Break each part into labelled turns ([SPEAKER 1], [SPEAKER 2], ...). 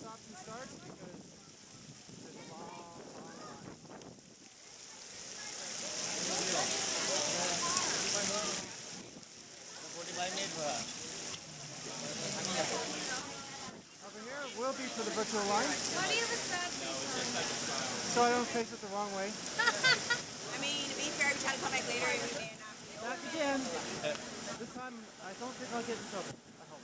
[SPEAKER 1] stops and starts because there's a long line. Over here will be to the virtual line.
[SPEAKER 2] Why do you have a sad
[SPEAKER 1] So I don't face it the wrong way.
[SPEAKER 2] I mean, to be fair, if you try to come back later, it would be enough.
[SPEAKER 1] Back again. This time, I don't think I'll get in trouble. I hope.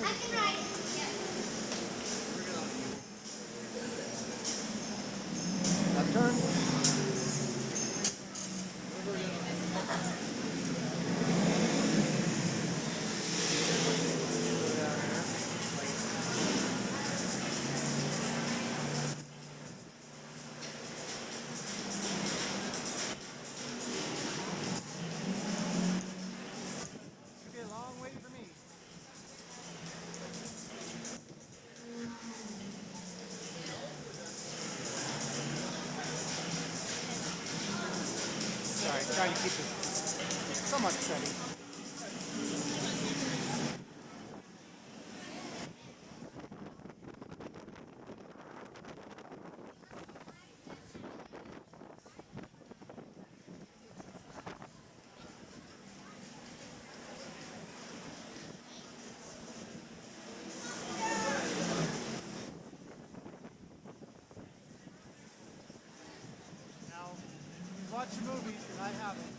[SPEAKER 2] I can ride it.
[SPEAKER 1] Left turn. It's gonna be a long wait for me. Sorry, trying to keep it somewhat steady. Now, you've watched the movies, and I haven't.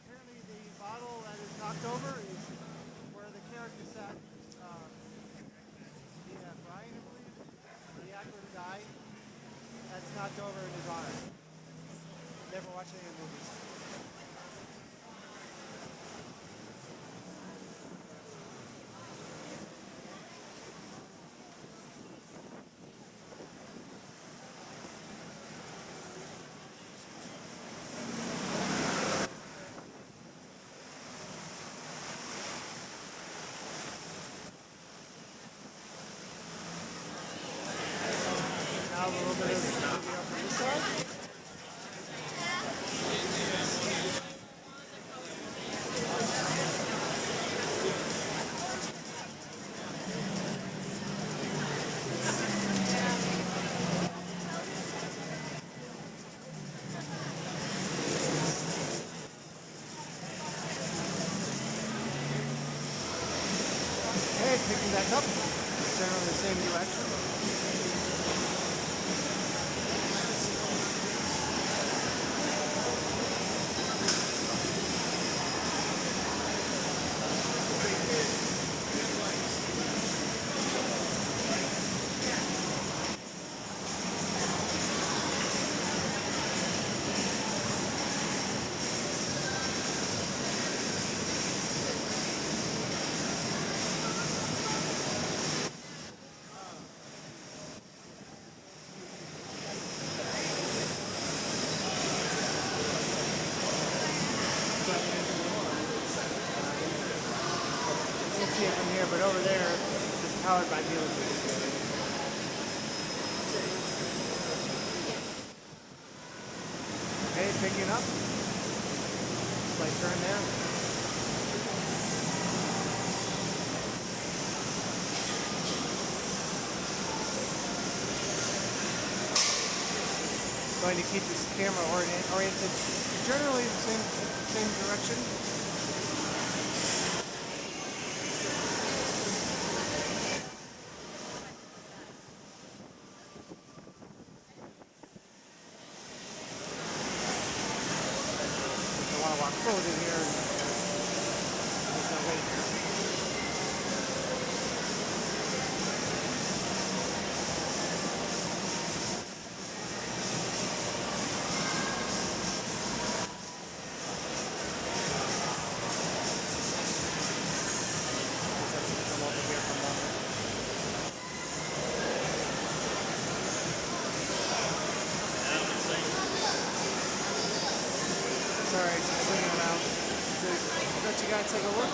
[SPEAKER 1] Apparently, the bottle that is knocked over is where the character sat. Brian, I believe, the actor who died. That's knocked over in his honor. Never watched any of the movies. Now a little bit of video from this side. Okay, picking back up, generally the same direction. You can see it from here, but over there, it's powered by dealerships. Okay, picking up. Slight turn there. Going to keep this camera oriented generally the same direction. I want to walk forward in here. There's no weight here. Come over here for a moment. Sorry, it's just swinging around. Let you guys take a look.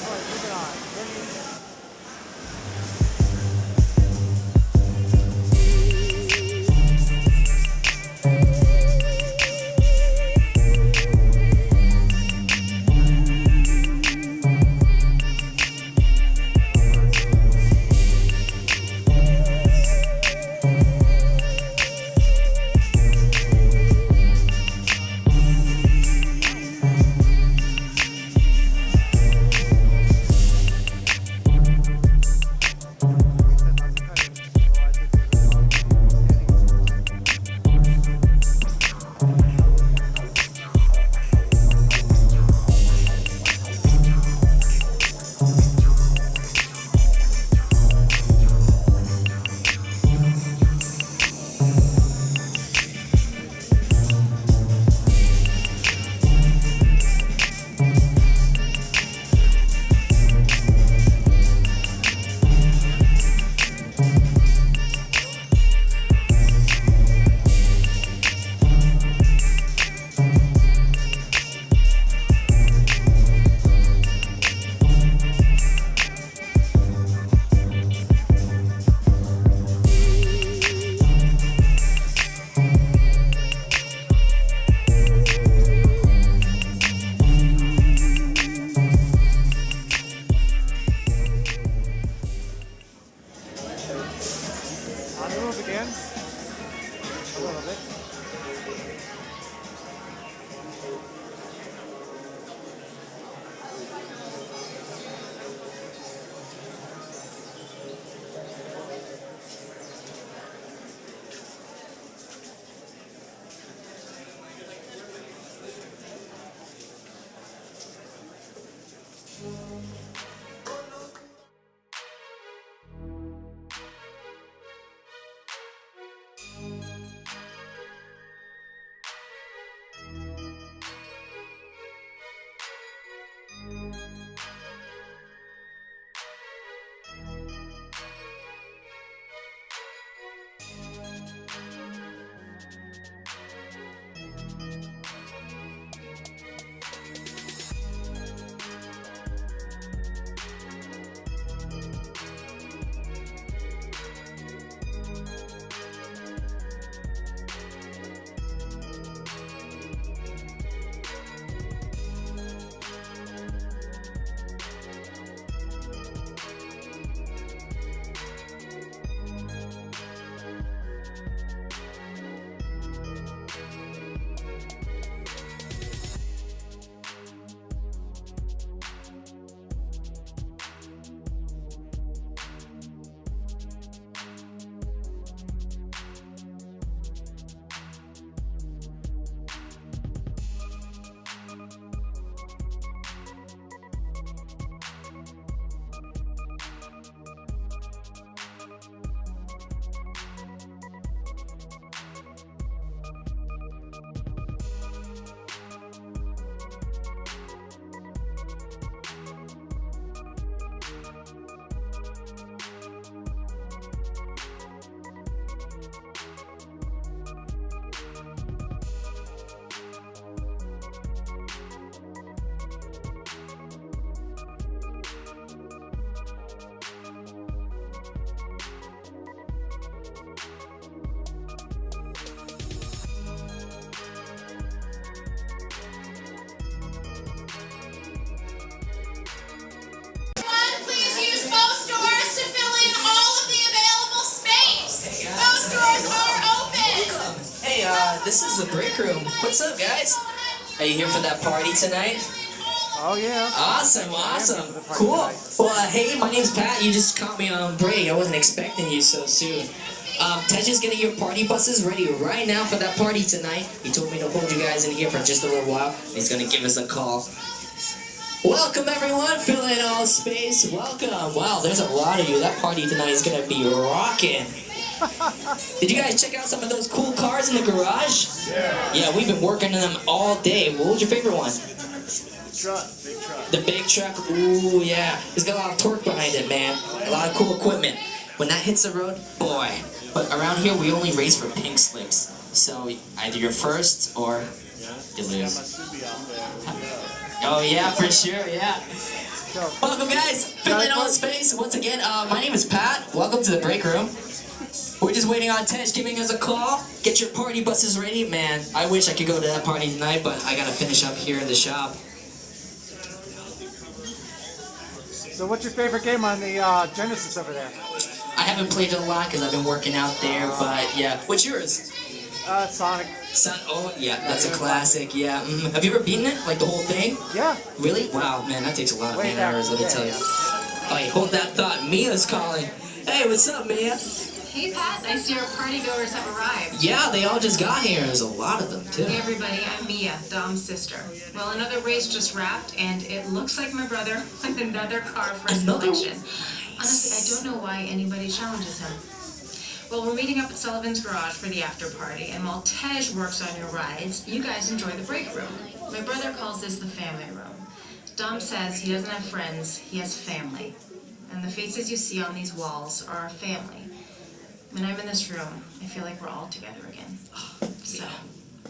[SPEAKER 1] Alright, moving on.
[SPEAKER 3] This is the break room. What's up, guys? Are you here for that party tonight?
[SPEAKER 1] Oh, yeah.
[SPEAKER 3] Awesome, awesome. Cool. Well, hey, my name's Pat. You just caught me on break. I wasn't expecting you so soon. Tej is getting your party buses ready right now for that party tonight. He told me to hold you guys in here for just a little while. He's going to give us a call. Welcome, everyone. Fill in all space. Welcome. Wow, there's a lot of you. That party tonight is going to be rocking. Did you guys check out some of those cool cars in the garage?
[SPEAKER 1] Yeah.
[SPEAKER 3] Yeah, we've been working on them all day. What was your favorite one?
[SPEAKER 1] Big truck.
[SPEAKER 3] The big truck? Ooh, yeah. It's got a lot of torque behind it, man. A lot of cool equipment. When that hits the road, boy. But around here, we only race for pink slips. So either you're first or you lose. Oh, yeah, for sure, yeah. Welcome, guys. Fill in all space. Once again, my name is Pat. Welcome to the break room. We're just waiting on Tej giving us a call. Get your party buses ready. Man, I wish I could go to that party tonight, but I gotta finish up here in the shop.
[SPEAKER 1] So what's your favorite game on the Genesis over there?
[SPEAKER 3] I haven't played it a lot because I've been working out there, but yeah. What's yours?
[SPEAKER 1] Sonic.
[SPEAKER 3] Oh, yeah, that's a classic, yeah. Have you ever beaten it? Like the whole thing?
[SPEAKER 1] Yeah.
[SPEAKER 3] Really? Wow, man, that takes a lot of man hours, let me tell you. Oh, hey, hold that thought. Mia's calling. Hey, what's up, Mia?
[SPEAKER 4] Hey Pat, nice your party goers have arrived.
[SPEAKER 3] Yeah, they all just got here. There's a lot of them, too.
[SPEAKER 4] Hey everybody, I'm Mia, Dom's sister. Well, another race just wrapped, and it looks like my brother with another car for selection. Honestly, I don't know why anybody challenges him. Well, we're meeting up at Sullivan's garage for the after party, and while Tej works on your rides, you guys enjoy the break room. My brother calls this the family room. Dom says he doesn't have friends, he has family. And the faces you see on these walls are our family. When I'm in this room, I feel like we're all together again. So,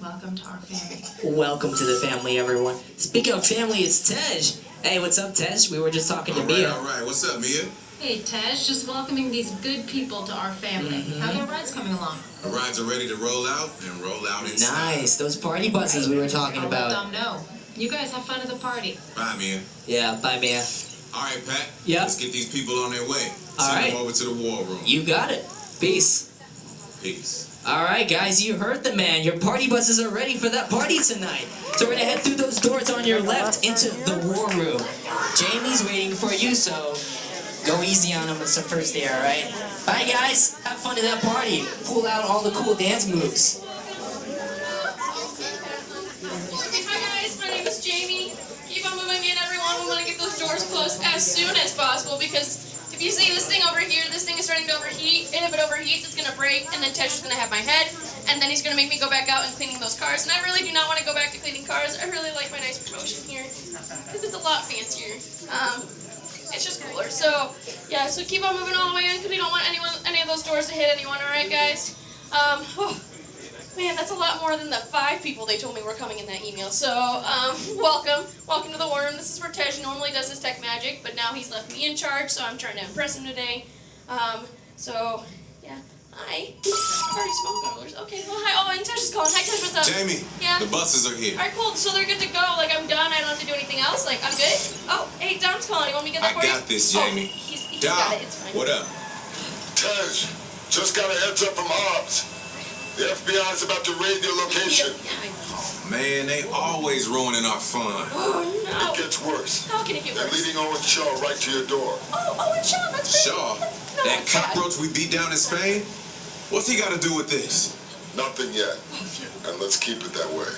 [SPEAKER 4] welcome to our family.
[SPEAKER 3] Welcome to the family, everyone. Speaking of family, it's Tej. Hey, what's up, Tej? We were just talking to Mia.
[SPEAKER 5] All right. What's up, Mia?
[SPEAKER 4] Hey, Tej, just welcoming these good people to our family. How are your rides coming along?
[SPEAKER 5] The rides are ready to roll out and roll out in style.
[SPEAKER 3] Nice. Those party buses we were talking
[SPEAKER 4] I'll
[SPEAKER 3] about.
[SPEAKER 4] let Dom know. You guys have fun at the party.
[SPEAKER 5] Bye, Mia.
[SPEAKER 3] Yeah, bye, Mia.
[SPEAKER 5] All right, Pat.
[SPEAKER 3] Yep.
[SPEAKER 5] Let's get these people on their way.
[SPEAKER 3] All
[SPEAKER 5] Send
[SPEAKER 3] right.
[SPEAKER 5] them over to the war room.
[SPEAKER 3] You got it. Peace.
[SPEAKER 5] Peace.
[SPEAKER 3] All right, guys, you heard the man. Your party buses are ready for that party tonight. So we're going to head through those doors on your left into the war room. Jamie's waiting for you, so go easy on him. It's the first day, all right? Bye, guys. Have fun at that party. Pull out all the cool dance moves.
[SPEAKER 6] Hi guys, my name is Jamie. Keep on moving in, everyone. We want to get those doors closed as soon as possible because if you see this thing over here, this thing is starting to overheat, and if it overheats, it's going to break, and then Tej is going to have my head, and then he's going to make me go back out and cleaning those cars, and I really do not want to go back to cleaning cars. I really like my nice promotion here because it's a lot fancier. It's just cooler. So, yeah, so keep on moving all the way in because we don't want any of those doors to hit anyone, alright, guys? Man, that's a lot more than the 5 people they told me were coming in that email. So, welcome. Welcome to the Worm. This is where Tej normally does his tech magic, but now he's left me in charge, so I'm trying to impress him today. So, yeah. Hi. Party smoke goers. Okay, well, hi. Oh, and Tej is calling. Hi, Tej, what's up?
[SPEAKER 5] Jamie,
[SPEAKER 6] Yeah?
[SPEAKER 5] the buses are here.
[SPEAKER 6] Alright, cool. So they're good to go. Like, I'm done. I don't have to do anything else. Like, I'm good. Oh, hey, Dom's calling. You want me to get that
[SPEAKER 5] I
[SPEAKER 6] for you?
[SPEAKER 5] got this, Jamie.
[SPEAKER 6] Oh, he's
[SPEAKER 5] Dom,
[SPEAKER 6] got it. It's fine.
[SPEAKER 5] what up?
[SPEAKER 7] Tej, just got a heads up from Hobbs. The FBI is about to raid your location.
[SPEAKER 5] Man, they always ruining our fun.
[SPEAKER 6] Oh, no.
[SPEAKER 7] It gets worse.
[SPEAKER 6] How can it get
[SPEAKER 7] They're
[SPEAKER 6] worse?
[SPEAKER 7] leading Owen Shaw right to your door.
[SPEAKER 6] Oh, and Shaw, that's great.
[SPEAKER 5] Shaw?
[SPEAKER 6] No,
[SPEAKER 5] That
[SPEAKER 6] that's bad.
[SPEAKER 5] cockroach we beat down in Spain? What's he got to do with this?
[SPEAKER 7] Nothing yet. And let's keep it that way.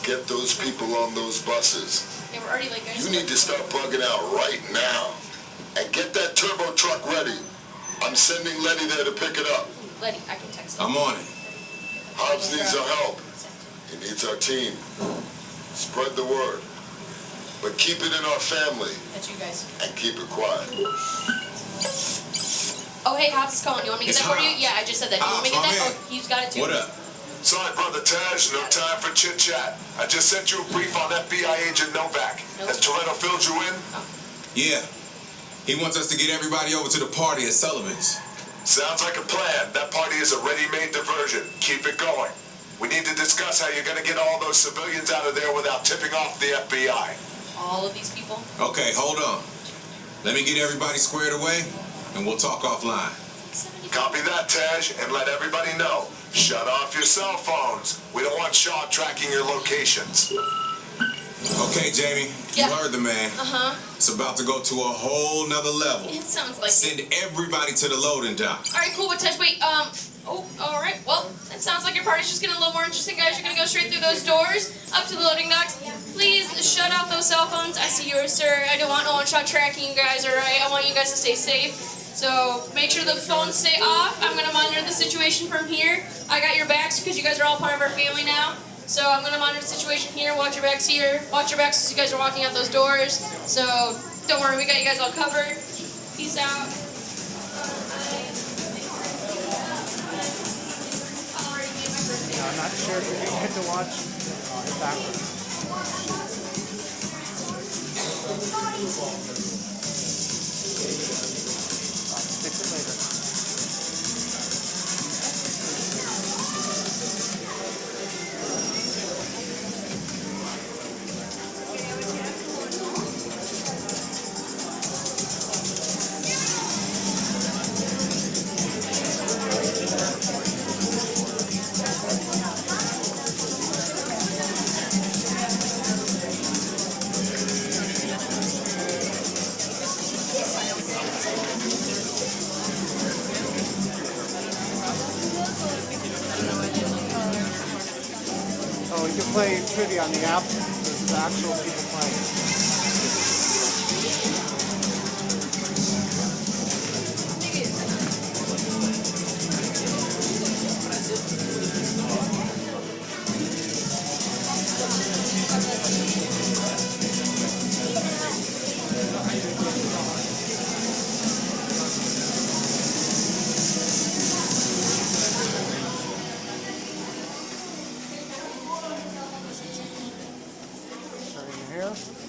[SPEAKER 7] Get those people on those buses.
[SPEAKER 6] They were already like,
[SPEAKER 7] You need to start bugging out right now. And get that turbo truck ready. I'm sending Letty there to pick it up.
[SPEAKER 6] Letty, I can text him.
[SPEAKER 5] I'm on it.
[SPEAKER 7] Hobbs needs our help. He needs our team. Spread the word. But keep it in our family.
[SPEAKER 6] That's you guys.
[SPEAKER 7] And keep it quiet.
[SPEAKER 6] Oh, hey, Hobbs is calling. You want me to get
[SPEAKER 5] It's
[SPEAKER 6] that for you?
[SPEAKER 5] Hobbs.
[SPEAKER 6] Yeah, I just said that. You want me to get
[SPEAKER 5] Hobbs,
[SPEAKER 6] that?
[SPEAKER 5] my man.
[SPEAKER 6] Oh, he's got it too.
[SPEAKER 5] What up?
[SPEAKER 7] Sorry, Brother Tej, no time for chit-chat. I just sent you a brief on FBI agent Novak. Has Toretto filled you in?
[SPEAKER 5] Yeah. He wants us to get everybody over to the party at Sullivan's.
[SPEAKER 7] Sounds like a plan. That party is a ready-made diversion. Keep it going. We need to discuss how you're going to get all those civilians out of there without tipping off the FBI.
[SPEAKER 6] All of these people?
[SPEAKER 5] Okay, hold on. Let me get everybody squared away, and we'll talk offline.
[SPEAKER 7] Copy that, Tej, and let everybody know. Shut off your cell phones. We don't want Shaw tracking your locations.
[SPEAKER 5] Okay, Jamie,
[SPEAKER 6] Yeah.
[SPEAKER 5] you heard the man.
[SPEAKER 6] Uh-huh.
[SPEAKER 5] It's about to go to a whole nother level.
[SPEAKER 6] It sounds like
[SPEAKER 5] Send
[SPEAKER 6] it.
[SPEAKER 5] everybody to the loading dock.
[SPEAKER 6] All right, cool, but Tej, wait, oh, all right. Well, that sounds like your party's just getting a little more interesting, guys. You're gonna go straight through those doors, up to the loading docks. Please shut off those cell phones. I see yours, sir. I don't want no one shot tracking you guys, all right? I want you guys to stay safe. So make sure the phones stay off. I'm gonna monitor the situation from here. I got your backs because you guys are all part of our family now. So I'm gonna monitor the situation here. Watch your backs here. Watch your backs as you guys are walking out those doors. So don't worry, we got you guys all covered. Peace out.
[SPEAKER 1] I'm not sure if you can get to watch backwards. Fix it later. Oh, you can play trivia on the app. There's the actual people playing. Turn your hair.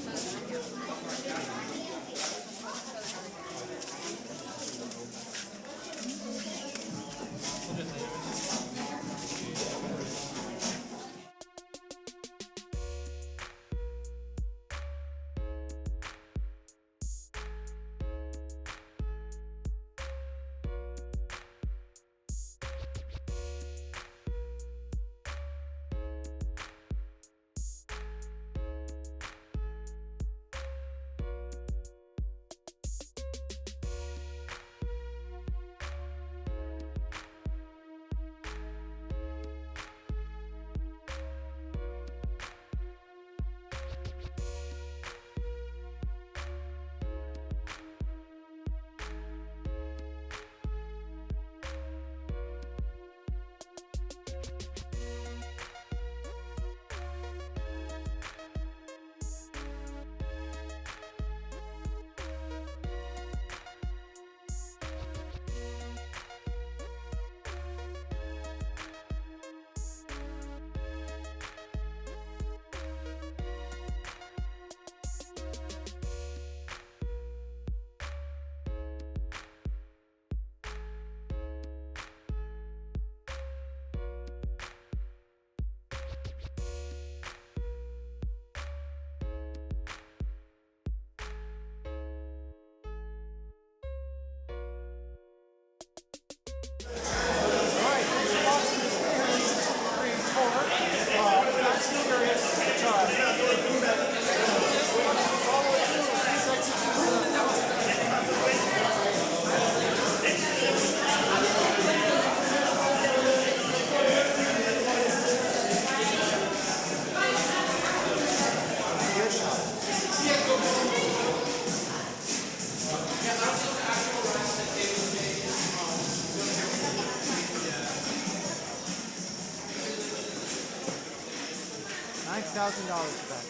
[SPEAKER 1] $3,000 back.